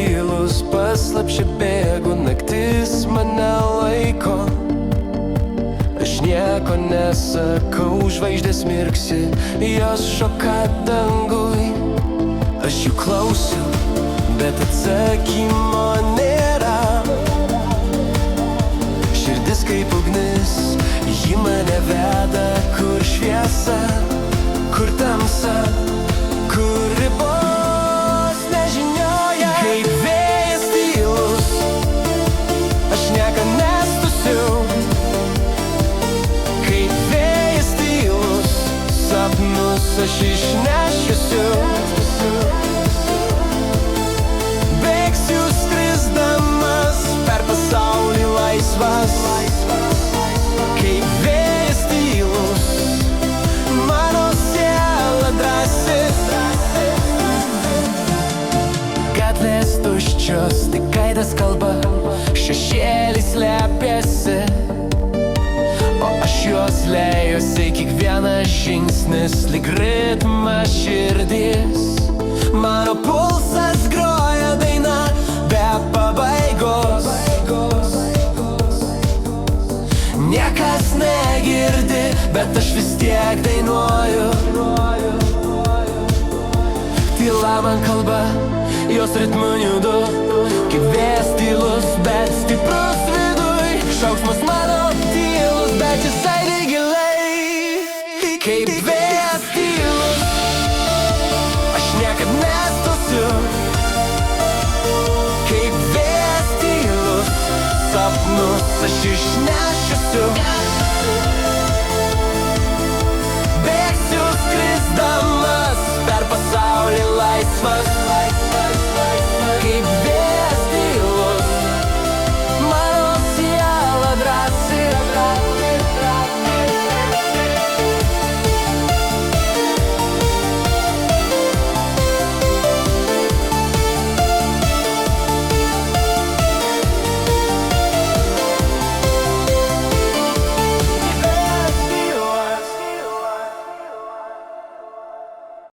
tylus, paslapčia bėgu, naktis mane laiko. Aš nieko nesakau, žvaigždės mirksi, jos šoka dangui. Aš jų klausiu, bet atsakymo nėra. Širdis kaip ugnis, ji mane veda, kur šviesa, kur tamsa, kur ribos nežinioja. Kaip vėjas tylus, aš nieko nestusiu. Kaip vėjas tylus, sapnus aš išnešiusiu. Bėgsiu skrisdamas per pasaulį laisvas. Kaip vėjas tylus, mano siela drąsi. Gatvės tuščios, tik aidas kalba, šešėlis slepiasi. O aš juos lejusi, kiekvienas žingsnis lyg ritmas širdis. Mano pulsas groja daina be pabaigos. Niekas negirdi, bet aš vis tiek dainuoju. Tyla man kalba, jos ritmu judu. Kaip vėjas tylus, bet stiprus viduj. Šauksmas mano tylus, bet jis aidi giliai. Kaip vėjas tylus, aš niekad nestusiu. Kaip vėjas tylus, sapnus aš išnešiusiu. Bėgsiu skrisdamas per pasaulį laisvas.